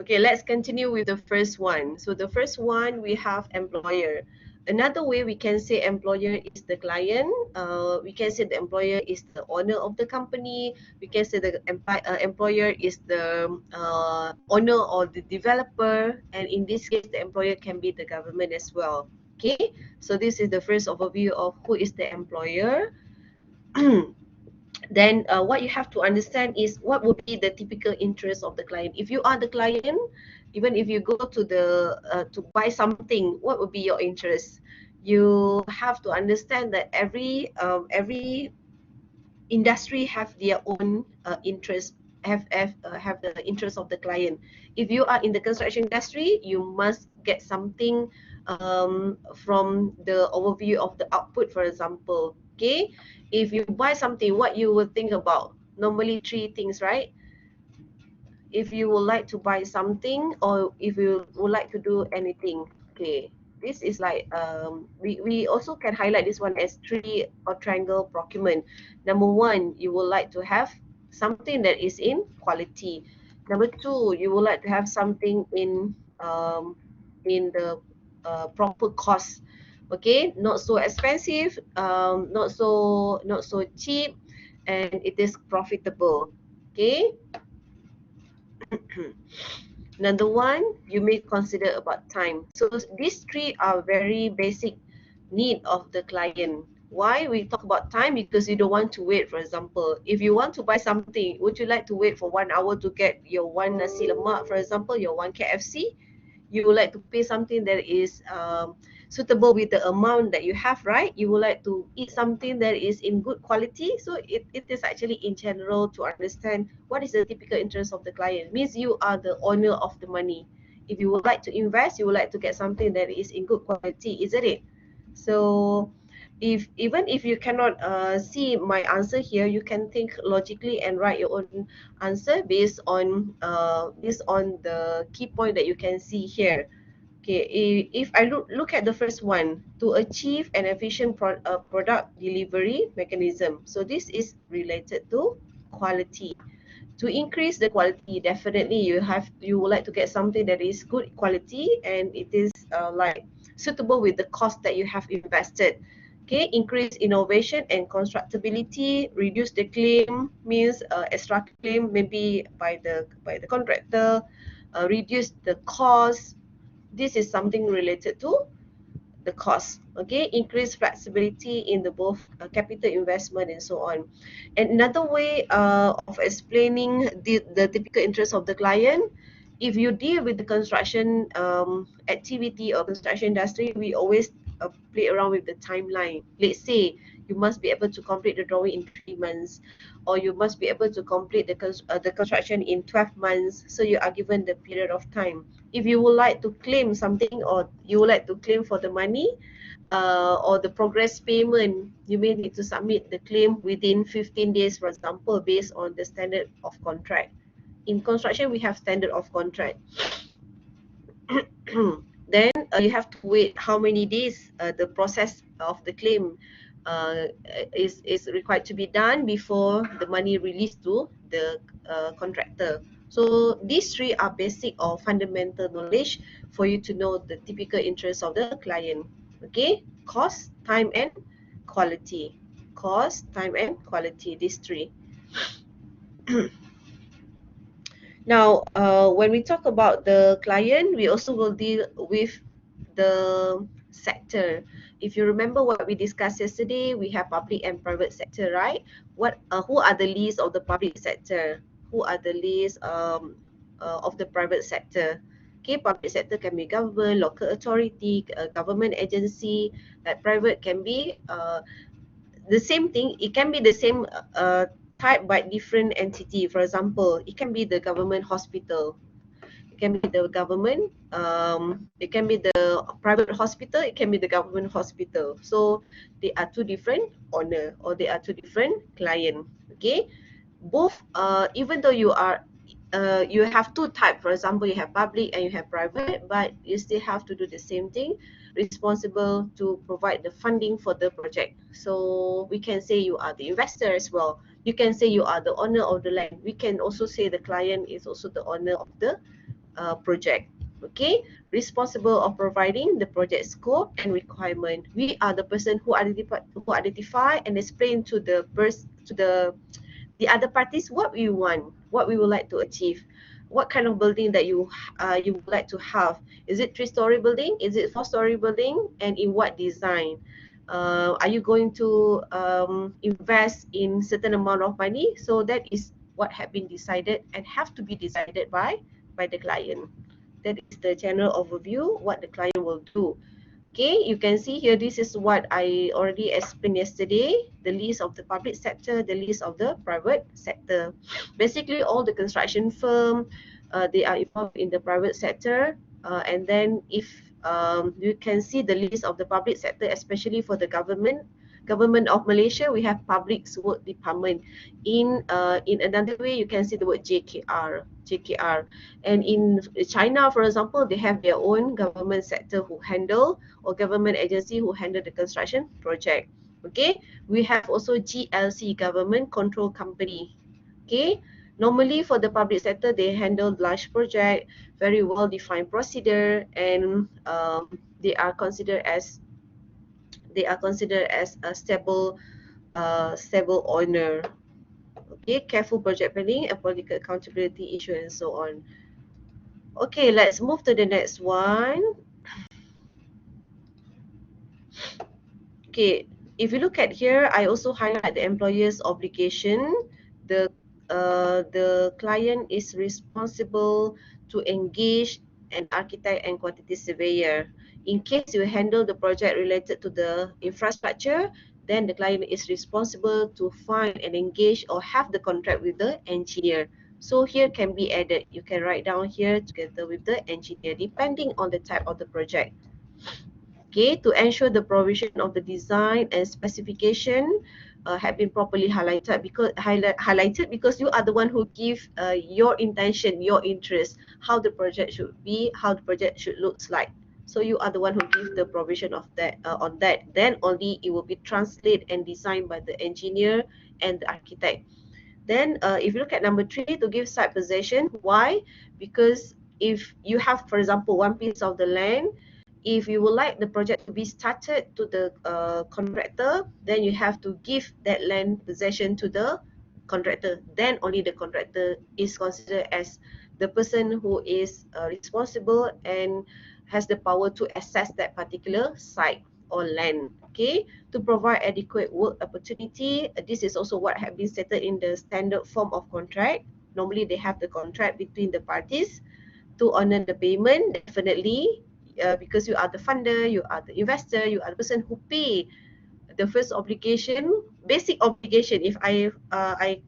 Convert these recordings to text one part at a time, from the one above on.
Okay, let's continue with the first one. So the first one, we have employer. Another way we can say employer is the client. We can say the employer is the owner of the company. We can say the employer is the owner or the developer. And in this case, the employer can be the government as well. Okay, so this is the first overview of who is the employer. Then what you have to understand is what would be the typical interest of the client. If you are the client, even if you go to the to buy something, what would be your interest? You have to understand that every industry have their own interest, have the interest of the client. If you are in the construction industry, you must get something from the overview of the output, for example. Okay, if you buy something, what you will think about? Normally three things, right? If you would like to buy something, or if you would like to do anything. Okay, this is like we also can highlight this one as tree or triangle procurement. Number one, you would like to have something that is in quality. Number two, you would like to have something in the proper cost. Okay, not so expensive, not so cheap, and it is profitable. Okay. Another one, you may consider about time. So these three are very basic need of the client. Why we talk about time? Because you don't want to wait. For example, if you want to buy something, would you like to wait for 1 hour to get your one nasi lemak, for example, your one KFC? You would like to pay something that is suitable with the amount that you have, right? You would like to eat something that is in good quality. So it is actually in general to understand what is the typical interest of the client. It means you are the owner of the money. If you would like to invest, you would like to get something that is in good quality, isn't it? So if even if you cannot see my answer here, you can think logically and write your own answer based on the key point that you can see here. Okay, if I look at the first one, to achieve an efficient product delivery mechanism. So this is related to quality. To increase the quality, definitely you would like to get something that is good quality and it is like suitable with the cost that you have invested. Okay, increase innovation and constructability, reduce the claim, means extra claim maybe by the contractor, reduce the cost. This is something related to the cost. Okay, increase flexibility in the both capital investment and so on. And another way of explaining the typical interest of the client, if you deal with the construction activity or construction industry, we always play around with the timeline. Let's say you must be able to complete the drawing in 3 months, or you must be able to complete the construction in 12 months. So you are given the period of time. If you would like to claim something, or you would like to claim for the money or the progress payment, you may need to submit the claim within 15 days, for example, based on the standard of contract. In construction, we have standard of contract. Then you have to wait how many days the process of the claim is required to be done before the money released to the contractor. So these three are basic or fundamental knowledge for you to know the typical interest of the client. Okay, cost, time, and quality. Cost, time, and quality. These three. Now, when we talk about the client, we also will deal with the sector. If you remember what we discussed yesterday, we have public and private sector, right? Who are the leads of the public sector? Who are the leads of the private sector? Okay, public sector can be government, local authority, government agency. Like private can be the same thing. It can be the same type but different entity. For example, it can be the government hospital, it can be the government, it can be the private hospital, it can be the government hospital. So they are two different owner, or they are two different client. Okay, both even though you have two types. For example, you have public and you have private, but you still have to do the same thing, responsible to provide the funding for the project. So we can say you are the investor as well. You can say you are the owner of the land. We can also say the client is also the owner of the project. Okay, responsible of providing the project scope and requirement. We are the person who identify and explain to the other parties what we want, what we would like to achieve, what kind of building that you would like to have. Is it 3-story building? Is it 4-story building? And in what design? Are you going to invest in certain amount of money? So that is what have been decided and have to be decided by the client. That is the general overview what the client will do. Okay, you can see here, this is what I already explained yesterday, the list of the public sector, the list of the private sector. Basically, all the construction firm, they are involved in the private sector. And then if you can see the list of the public sector, especially for the government of Malaysia, we have Public Work Department. In another way, you can see the word JKR. And in China, for example, they have their own government sector who handle, or government agency who handle the construction project. Okay, we have also GLC, Government Control Company. Okay, normally for the public sector, they handle large project, very well defined procedure, and they are considered as a stable owner. Okay, careful project planning and political accountability issue and so on. Okay, let's move to the next one. Okay, if you look at here, I also highlight the employer's obligation. The client is responsible to engage an architect and quantity surveyor. In case you handle the project related to the infrastructure, then the client is responsible to find and engage or have the contract with the engineer. So here can be added. You can write down here together with the engineer, depending on the type of the project. Okay, to ensure the provision of the design and specification have been properly highlighted because you are the one who give your intention, your interest, how the project should be, how the project should look like. So you are the one who give the provision of that on that. Then only it will be translated and designed by the engineer and the architect. Then if you look at number 3, to give site possession. Why? Because if you have, for example, one piece of the land, if you would like the project to be started to the contractor, then you have to give that land possession to the contractor. Then only the contractor is considered as the person who is responsible and has the power to access that particular site or land. Okay, to provide adequate work opportunity. This is also what have been stated in the standard form of contract. Normally they have the contract between the parties to honor the payment, definitely, because you are the funder, you are the investor, you are the person who pay the first obligation, basic obligation. If I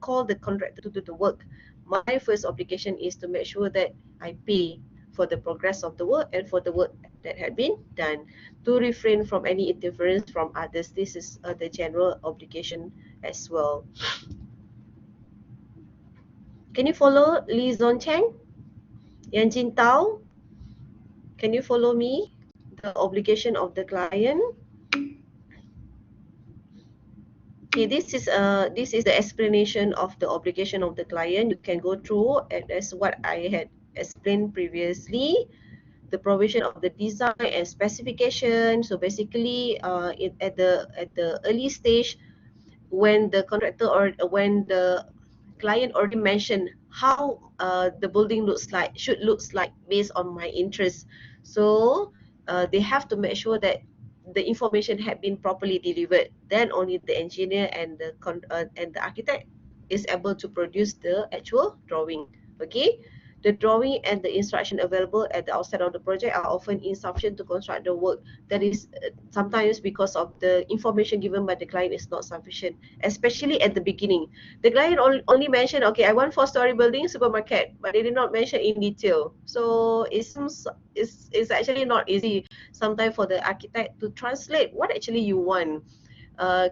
call the contractor to do the work, my first obligation is to make sure that I pay for the progress of the work and for the work that had been done, to refrain from any interference from others. This is the general obligation as well. Can you follow Lee Zon Cheng? Yan Jin Tao? Can you follow me? The obligation of the client. Okay, this is the explanation of the obligation of the client. You can go through, and that's what I had explained previously. The provision of the design and specification. So basically, at the early stage, when the contractor or when the client already mentioned how the building should looks like based on my interest. So they have to make sure that the information had been properly delivered. Then only the engineer and the architect is able to produce the actual drawing. Okay, the drawing and the instruction available at the outset of the project are often insufficient to construct the work. That is sometimes because of the information given by the client is not sufficient, especially at the beginning. The client only mentioned, okay, I want 4-story building, supermarket, but they did not mention in detail. So it's actually not easy sometimes for the architect to translate what actually you want.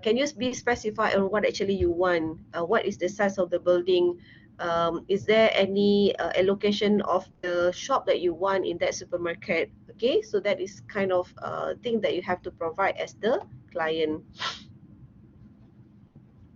Can you be specified on what actually you want? What is the size of the building? Is there any allocation of the shop that you want in that supermarket? Okay, so that is kind of thing that you have to provide as the client.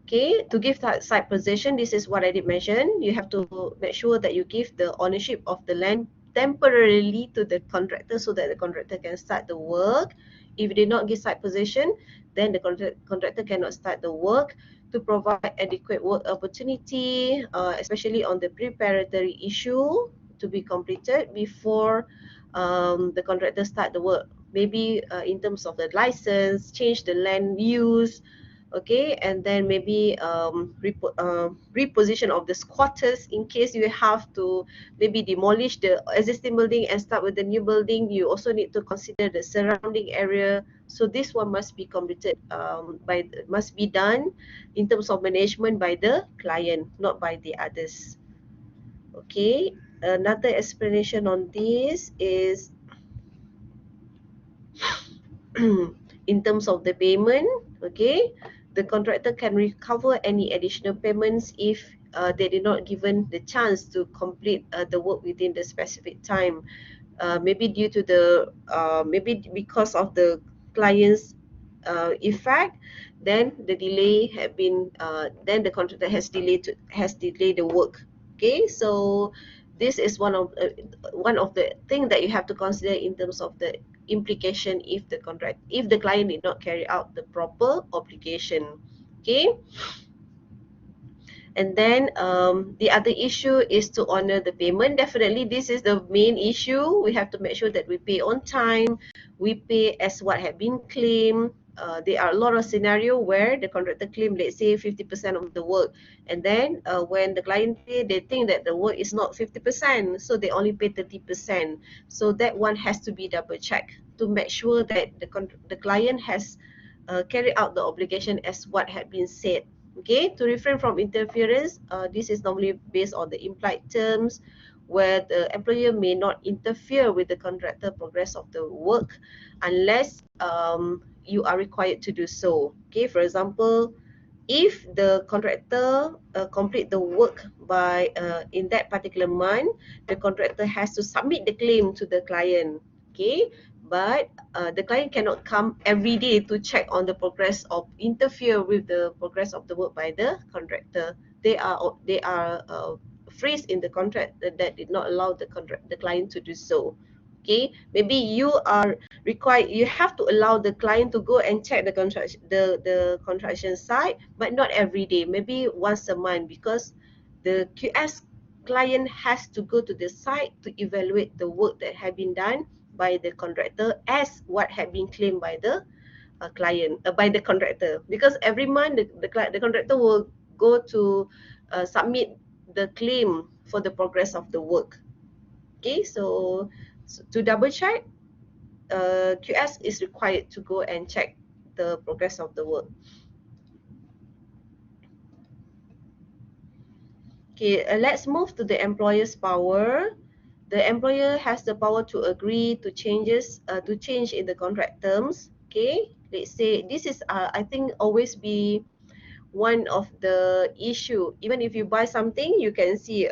Okay, to give that site possession, this is what I did mention. You have to make sure that you give the ownership of the land temporarily to the contractor so that the contractor can start the work. If they not give site possession, then the contractor cannot start the work. To provide adequate work opportunity, especially on the preparatory issue to be completed before the contractor start the work. Maybe in terms of the license, change the land use, okay, and then maybe reposition of the squatters in case you have to maybe demolish the existing building and start with the new building. You also need to consider the surrounding area. So this one must be completed must be done in terms of management by the client, not by the others. Okay, another explanation on this is in terms of the payment, okay, the contractor can recover any additional payments if they did not given the chance to complete the work within the specific time. Maybe due to the maybe because of the client's effect, then the delay had been then the contractor has delayed the work. Okay, so this is one of the things that you have to consider in terms of the implication if the client did not carry out the proper obligation. Okay, and then the other issue is to honor the payment. Definitely, this is the main issue. We have to make sure that we pay on time, we pay as what had been claimed. There are a lot of scenario where the contractor claim, let's say 50% of the work, and then when the client pay, they think that the work is not 50%, so they only pay 30%. So that one has to be double checked to make sure that the client has carried out the obligation as what had been said. Okay, to refrain from interference, this is normally based on the implied terms where the employer may not interfere with the contractor progress of the work unless you are required to do so. Okay, for example, if the contractor complete the work by in that particular month, the contractor has to submit the claim to the client. Okay, but the client cannot come every day to check on the progress of interfere with the progress of the work by the contractor. They are freeze in the contract that did not allow the client to do so. Okay, maybe you have to allow the client to go and check the construction site, but not every day, maybe once a month, because the QS client has to go to the site to evaluate the work that had been done by the contractor as what had been claimed by the client by the contractor, because every month the contractor will go to submit the claim for the progress of the work. Okay, so to double check, QS is required to go and check the progress of the work. Okay, let's move to the employer's power. The employer has the power to agree to change in the contract terms. Okay, let's say this is I think always be one of the issue. Even if you buy something, you can see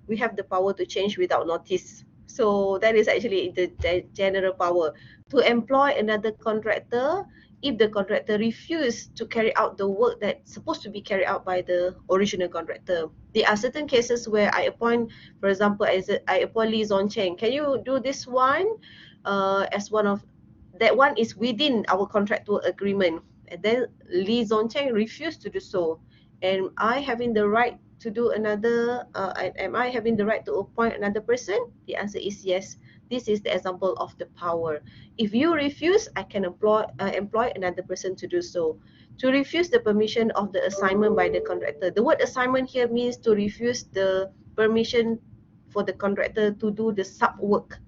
we have the power to change without notice. So that is actually the general power to employ another contractor if the contractor refuse to carry out the work that's supposed to be carried out by the original contractor. There are certain cases where I appoint, for example, I appoint Lee Zon Cheng. Can you do this one? As one of that one is within our contractual agreement, and then Lee Zon Cheng refused to do so. Am I having the right to do another? Am I having the right to appoint another person? The answer is yes. This is the example of the power. If you refuse, I can employ another person to do so. To refuse the permission of the assignment by the contractor. The word assignment here means to refuse the permission for the contractor to do the sub work.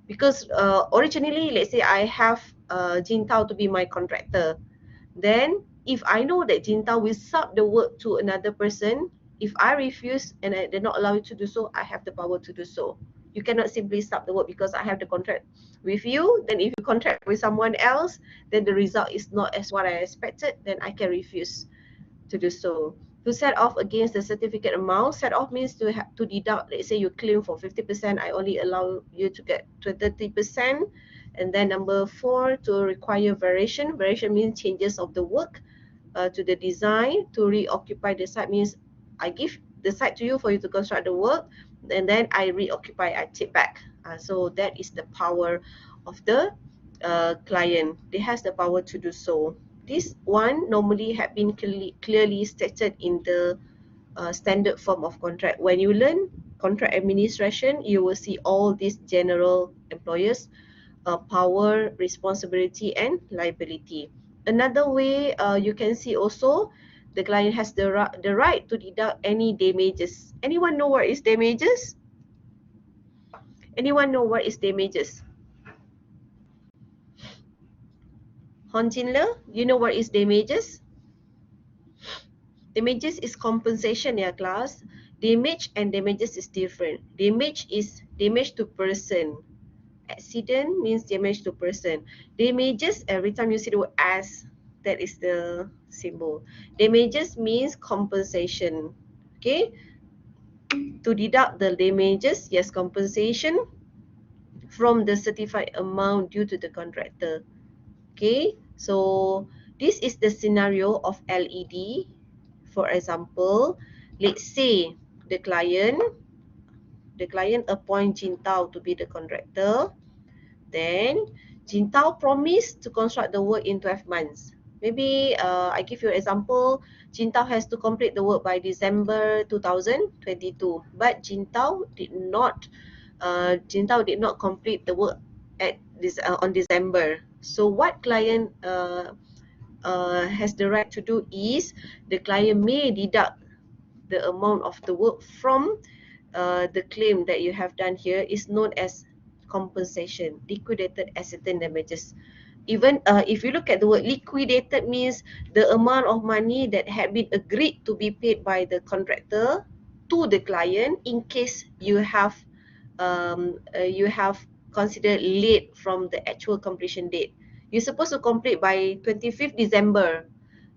Because originally, let's say I have Jin Tao to be my contractor. Then, if I know that Jin Tao will sub the work to another person, if I refuse and I did not allow you to do so, I have the power to do so. You cannot simply sub the work because I have the contract with you. Then if you contract with someone else, then the result is not as what I expected, then I can refuse to do so. To set off against the certificate amount, set off means to deduct. Let's say you claim for 50%, I only allow you to get to 30%. And then number 4, to require variation. Variation means changes of the work to the design. To reoccupy the site means I give the site to you for you to construct the work, and then I reoccupy, I take back. So that is the power of the client. They has the power to do so. This one normally have been clearly stated in the standard form of contract. When you learn contract administration, you will see all these general employers power, responsibility, and liability. Another way you can see also the client has the right to deduct any damages. Anyone know what is damages? Anyone know what is damages? Hon Jin Le, you know what is damages? Damages is compensation, ya class. Damage and damages is different. Damage is damage to person. Accident means damage to person. Damages, every time you see the word as, that is the symbol. Damages means compensation. Okay, to deduct the damages, yes, compensation from the certified amount due to the contractor. Okay, so this is the scenario of LED. For example, let's say the client appoint Jin Tao to be the contractor. Then Jin Tao promised to construct the work in 12 months. Maybe I give you an example. Jin Tao has to complete the work by December 2022, but Jin Tao did not complete the work at this on December. So what client has the right to do is the client may deduct the amount of the work from the claim that you have done here is known as compensation, liquidated asset damages. Even if you look at the word liquidated means the amount of money that had been agreed to be paid by the contractor to the client in case you have considered late from the actual completion date. You're supposed to complete by 25th December,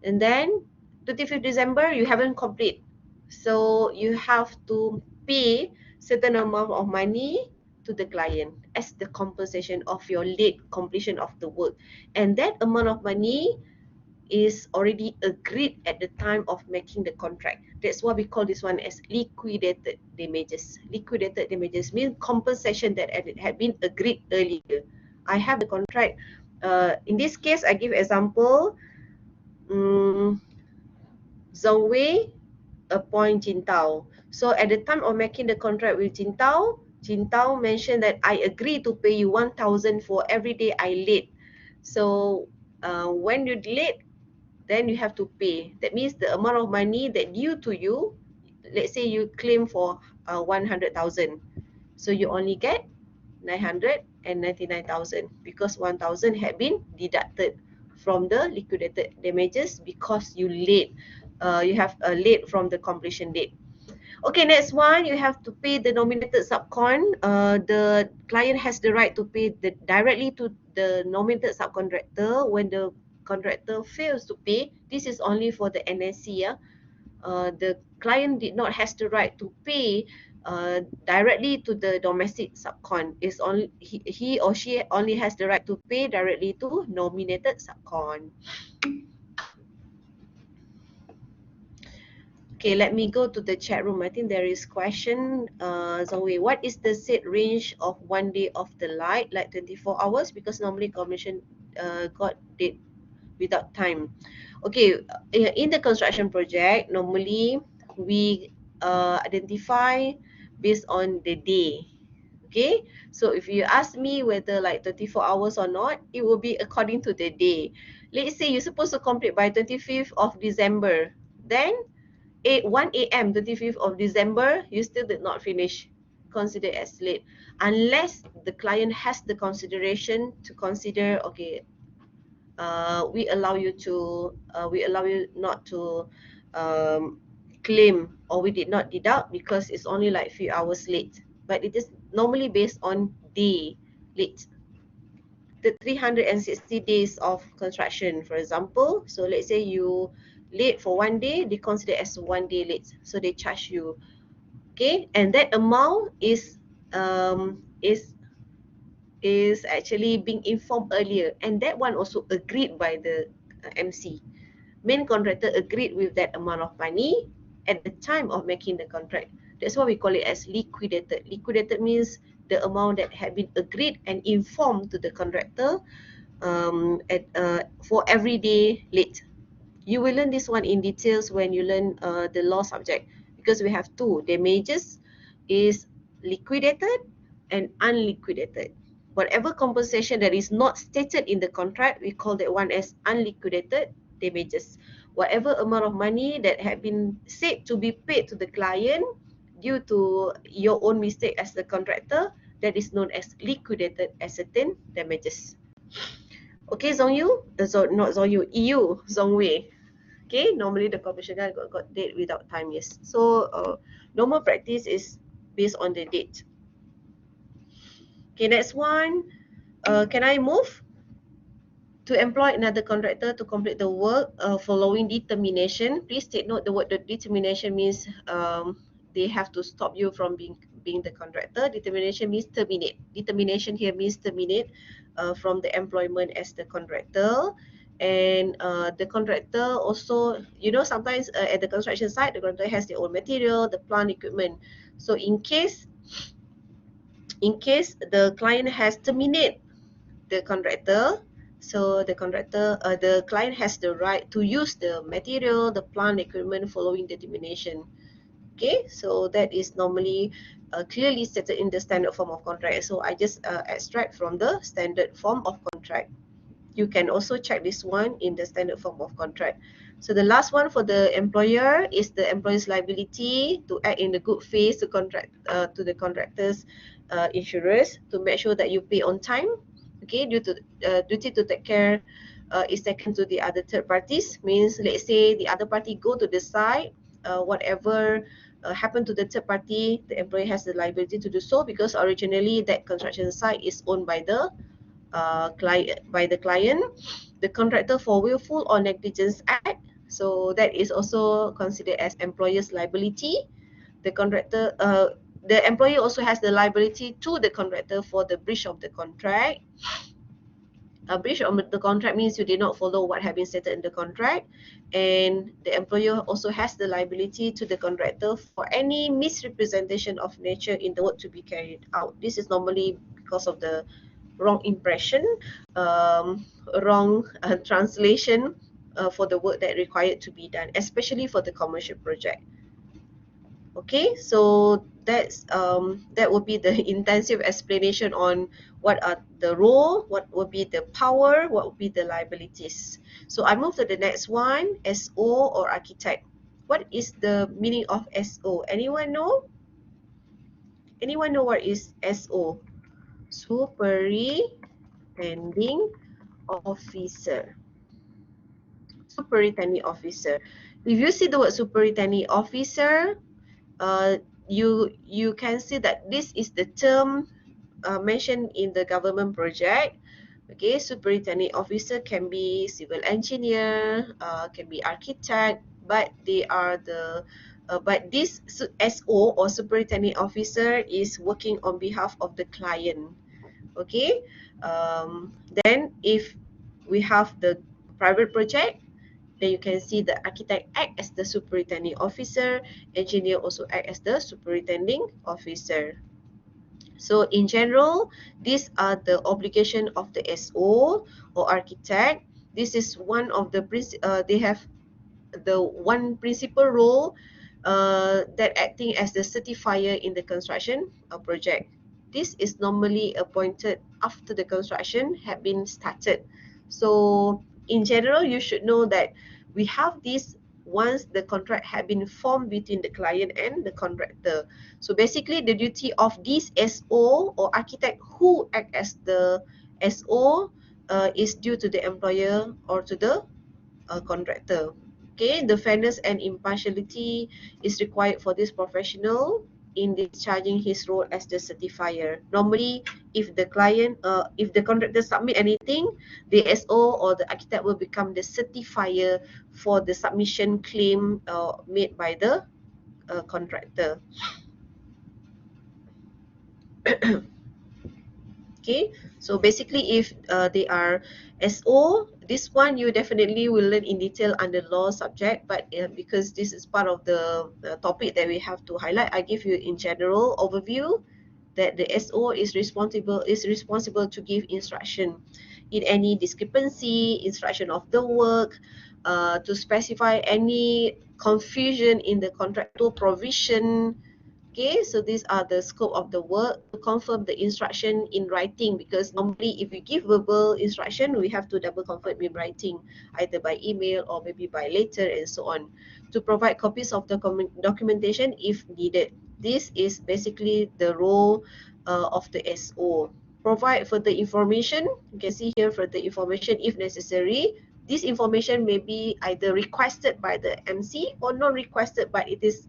and then 25th December you haven't complete, so you have to pay certain amount of money to the client as the compensation of your late completion of the work, and that amount of money is already agreed at the time of making the contract. That's why we call this one as liquidated damages. Liquidated damages means compensation that had been agreed earlier. I have the contract. In this case, I give example. Zhong Wei appoint Jin Tao. So at the time of making the contract with Jin Tao mentioned that I agree to pay you 1,000 for every day I late. So when you late, then you have to pay. That means the amount of money that due to you, let's say you claim for 100,000. So you only get 999,000 because 1,000 had been deducted from the liquidated damages because you late. You have late from the completion date. Okay, next one, you have to pay the nominated subcon. The client has the right to pay directly to the nominated subcontractor when the contractor fails to pay. This is only for the NSC. Yeah? The client did not has the right to pay directly to the domestic subcon. It's only he or she only has the right to pay directly to nominated subcon. Okay, let me go to the chat room. I think there is question. Zoe, what is the set range of 1 day of the light, like 24 hours? Because normally commission got date without time. Okay, in the construction project, normally we identify based on the day. Okay, so if you ask me whether like 24 hours or not, it will be according to the day. Let's say you're supposed to complete by 25th of December. Then 1 a.m. 25th of December, you still did not finish, considered as late. Unless the client has the consideration to consider, okay, we allow you not to claim, or we did not deduct because it's only like few hours late. But it is normally based on day late. The 360 days of construction, for example. So let's say you late for 1 day, they consider as 1 day late. So they charge you. Okay, and that amount is actually being informed earlier, and that one also agreed by the MC. Main contractor agreed with that amount of money at the time of making the contract. That's why we call it as liquidated. Liquidated means the amount that had been agreed and informed to the contractor for every day late. You will learn this one in details when you learn the law subject, because we have two. Damages is liquidated and unliquidated. Whatever compensation that is not stated in the contract, we call that one as unliquidated damages. Whatever amount of money that had been said to be paid to the client due to your own mistake as the contractor, that is known as liquidated ascertained damages. Okay, Zhongyu, not Zhongyu, EU, Zhongwei. Okay, normally the completion guide got date without time, yes. So normal practice is based on the date. Okay, next one. Can I move? To employ another contractor to complete the work following determination. Please take note the word the determination means they have to stop you from being the contractor. Determination means terminate. Determination here means terminate from the employment as the contractor. And the contractor also, you know, sometimes at the construction site, the contractor has their own material, the plant equipment. So in case the client has terminate the contractor, so the client has the right to use the material, the plant equipment following the termination. Okay, so that is normally clearly stated in the standard form of contract. So I just extract from the standard form of contract. You can also check this one in the standard form of contract. So the last one for the employer is the employer's liability to act in the good faith to the contractor's insurers to make sure that you pay on time. Okay, due to duty to take care is taken to the other third parties. Means let's say the other party go to the site, whatever happened to the third party, the employer has the liability to do so because originally that construction site is owned by the client, the contractor for willful or negligence act. So that is also considered as employer's liability. The employer also has the liability to the contractor for the breach of the contract. A breach of the contract means you did not follow what had been stated in the contract, and the employer also has the liability to the contractor for any misrepresentation of nature in the work to be carried out. This is normally because of the wrong impression, wrong translation for the work that required to be done, especially for the commercial project. Okay, so that would be the intensive explanation on what are the role, what would be the power, what would be the liabilities. So I move to the next one, SO or architect. What is the meaning of SO? Anyone know? Anyone know what is SO? Superintending officer. Superintending officer. If you see the word superintending officer, uh, you can see that this is the term mentioned in the government project. Okay, superintending officer can be civil engineer, can be architect, but they are the but this SO or superintending officer is working on behalf of the client. Okay, then if we have the private project, then you can see the architect act as the superintending officer, engineer also act as the superintending officer. So in general, these are the obligation of the SO or architect. This is one of the they have the one principal role that acting as the certifier in the construction project. This is normally appointed after the construction had been started. So in general, you should know that we have this once the contract had been formed between the client and the contractor. So basically the duty of this SO or architect who act as the SO is due to the employer or to the contractor. Okay, the fairness and impartiality is required for this professional in discharging his role as the certifier. Normally, if the contractor submit anything, the SO or the architect will become the certifier for the submission claim made by the contractor. Okay, so basically if they are SO, This one you definitely will learn in detail under law subject, but because this is part of the topic that we have to highlight, I give you in general overview that the SO is responsible to give instruction in any discrepancy, instruction of the work, to specify any confusion in the contractual provision. Okay, so these are the scope of the work, to confirm the instruction in writing, because normally if we give verbal instruction, we have to double confirm in writing, either by email or maybe by letter and so on. To provide copies of the documentation if needed. This is basically the role of the SO. Provide further information. You can see here further information if necessary. This information may be either requested by the MC or not requested, but it is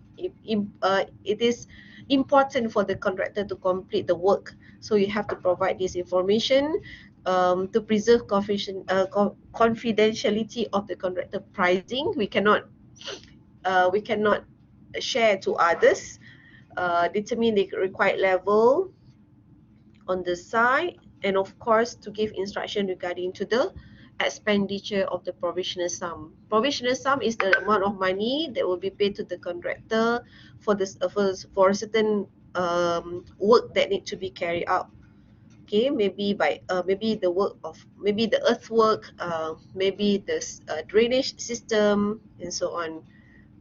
important for the contractor to complete the work. So you have to provide this information to preserve confidentiality of the contractor pricing. We cannot share to others. Determine the required level on the side, and of course to give instruction regarding to the expenditure of the provisional sum. Provisional sum is the amount of money that will be paid to the contractor for this for a certain work that need to be carried out. Okay, maybe by maybe the work of maybe the earthwork, maybe the drainage system and so on.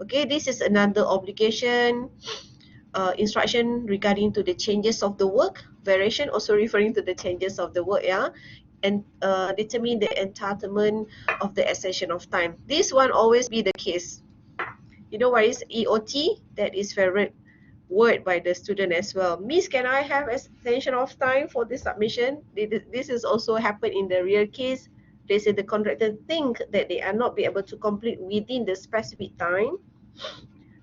Okay, this is another obligation. Instruction regarding to the changes of the work, variation also referring to the changes of the work, yeah, and determine the entitlement of the extension of time. This one always be the case. You know what is EOT? That is favorite word by the student as well. Miss, can I have extension of time for this submission? This is also happened in the real case. They say the contractor think that they are not be able to complete within the specific time,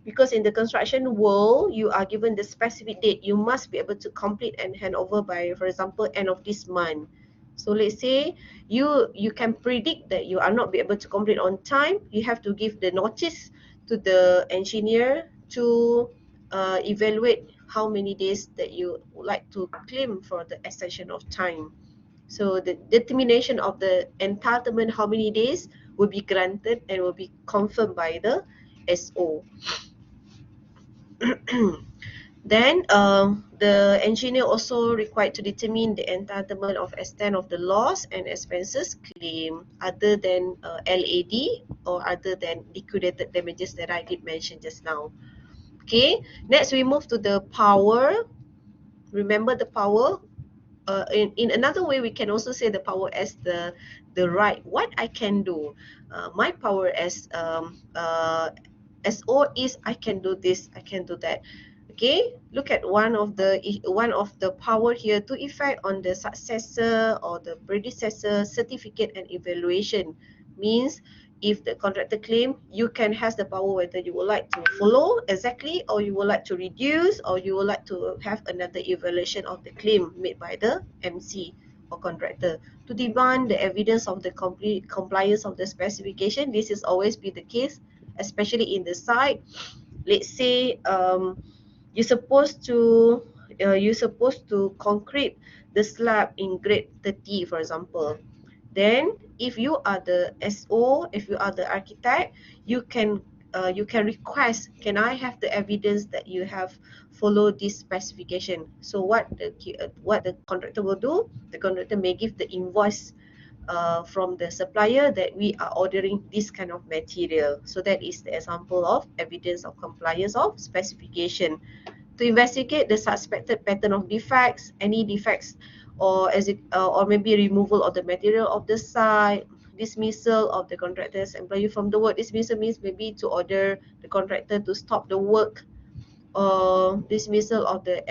because in the construction world, you are given the specific date. You must be able to complete and hand over by, for example, end of this month. So let's say you can predict that you are not be able to complete on time. You have to give the notice to the engineer to evaluate how many days that you would like to claim for the extension of time. So the determination of the entitlement, how many days, will be granted and will be confirmed by the SO. Then the engineer also required to determine the entitlement of extent of the loss and expenses claim other than LAD or other than liquidated damages that I did mention just now. Okay, next we move to the power. Remember the power. In another way, we can also say the power as the right. What I can do, my power as SO is I can do this, I can do that. Okay, look at one of the power here, to effect on the successor or the predecessor certificate and evaluation. Means if the contractor claim, you can have the power whether you would like to follow exactly, or you would like to reduce, or you would like to have another evaluation of the claim made by the MC or contractor. To demand the evidence of the complete compliance of the specification. This is always be the case, especially in the site. Let's say you're supposed to concrete the slab in grade 30, for example. Then if you are the SO, if you are the architect, you can request, can I have the evidence that you have followed this specification? So what the contractor will do, the contractor may give the invoice from the supplier that we are ordering this kind of material. So that is the example of evidence of compliance of specification. To investigate the suspected pattern of defects, any defects, or maybe removal of the material of the site, dismissal of the contractor's employee from the work. Dismissal means maybe to order the contractor to stop the work, or dismissal of the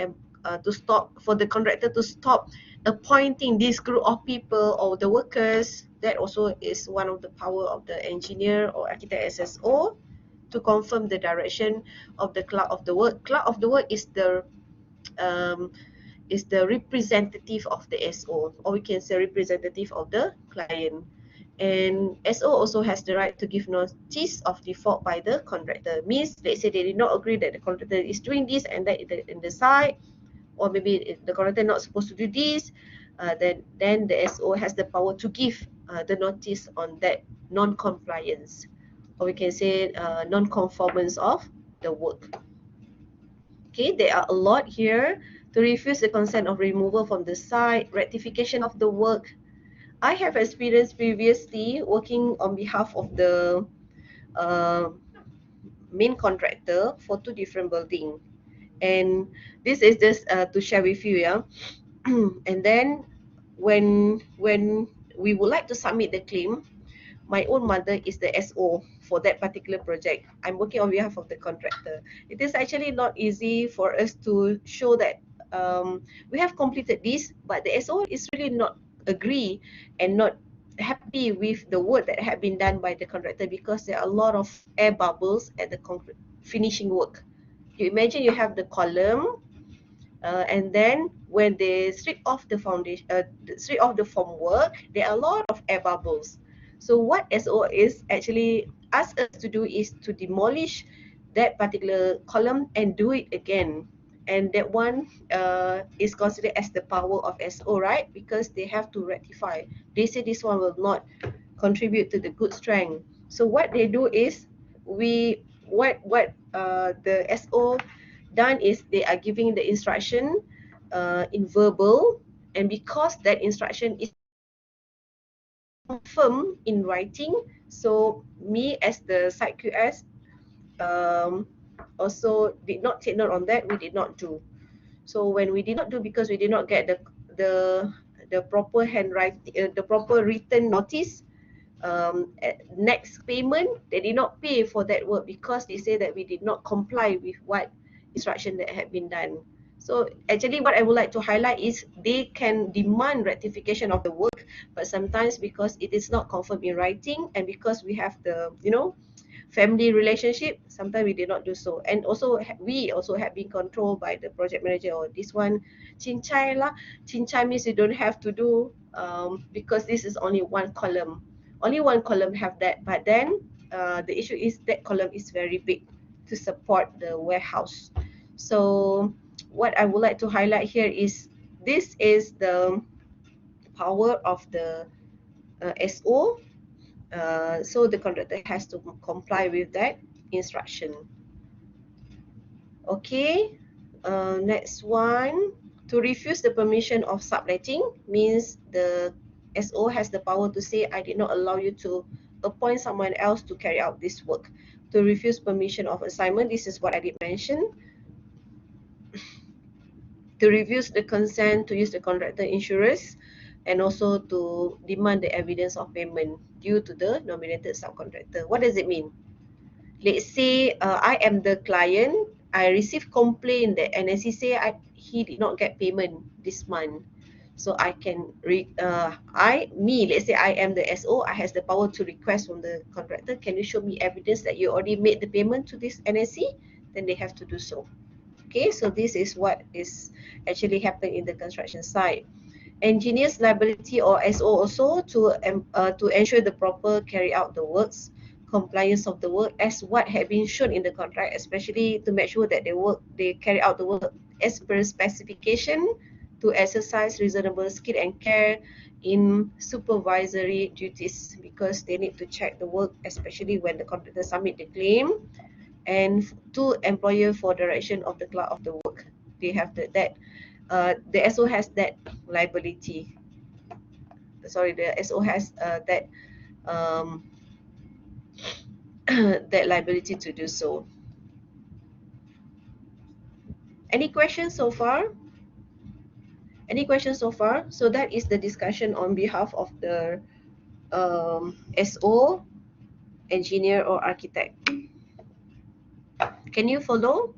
to stop, for the contractor to stop appointing this group of people or the workers. That also is one of the power of the engineer or architect SSO, to confirm the direction of the clerk of the work. Clerk of the work um, is the representative of the SO, or we can say representative of the client. And SO also has the right to give notice of default by the contractor. Means, let's say they did not agree that the contractor is doing this and that in the site, or maybe the contractor not supposed to do this. then the SO has the power to give the notice on that non-compliance, or we can say non-conformance of the work. Okay, there are a lot here. To refuse the consent of removal from the site, rectification of the work. I have experienced previously working on behalf of the uh, main contractor for two different buildings, and this is just to share with you, yeah. And then when we would like to submit the claim, my own mother is the SO for that particular project. I'm working on behalf of the contractor. It is actually not easy for us to show that we have completed this, but the SO is really not agree and not happy with the work that had been done by the contractor, because there are a lot of air bubbles at the finishing work. You imagine you have the column, and then when they strip off the foundation, strip off the formwork, there are a lot of air bubbles. So what SO is actually asked us to do is to demolish that particular column and do it again. And that one is considered as the power of SO, right? Because they have to rectify. They say this one will not contribute to the good strength. So what they do is the SO done is they are giving the instruction in verbal, and because that instruction is confirmed in writing, so me as the site QS also did not take note on that. We did not do. So when we did not do, because we did not get the proper handwriting, the proper written notice, next payment, they did not pay for that work because they say that we did not comply with what instruction that had been done. So actually what I would like to highlight is they can demand rectification of the work, but sometimes because it is not confirmed in writing, and because we have the family relationship, sometimes we did not do so. And also we also have been controlled by the project manager, or this one cincai lah. Cincai means you don't have to do, because this is only one column. Only one column have that, but then the issue is that column is very big to support the warehouse. So what I would like to highlight here is this is the power of the SO. So the contractor has to comply with that instruction. Okay, next one. To refuse the permission of subletting means the SO has the power to say, I did not allow you to appoint someone else to carry out this work. To refuse permission of assignment, this is what I did mention. To refuse the consent to use the contractor insurance, and also to demand the evidence of payment due to the nominated subcontractor. What does it mean? Let's say I am the client, I receive complaint that NSC say he did not get payment this month. So I can, let's say I am the SO, I has the power to request from the contractor, can you show me evidence that you already made the payment to this NSC? Then they have to do so. Okay, so this is what is actually happening in the construction site. Engineers liability or SO also to ensure the proper carry out the works, compliance of the work as what had been shown in the contract, especially to make sure that they carry out the work as per specification, to exercise reasonable skill and care in supervisory duties, because they need to check the work, especially when the contractor submit the claim, and to employer for direction of the clerk of the work. They have the SO has that liability. Sorry, the SO has that um, that liability to do so. Any questions so far? Any questions so far? So that is the discussion on behalf of the SO, engineer or architect. Can you follow?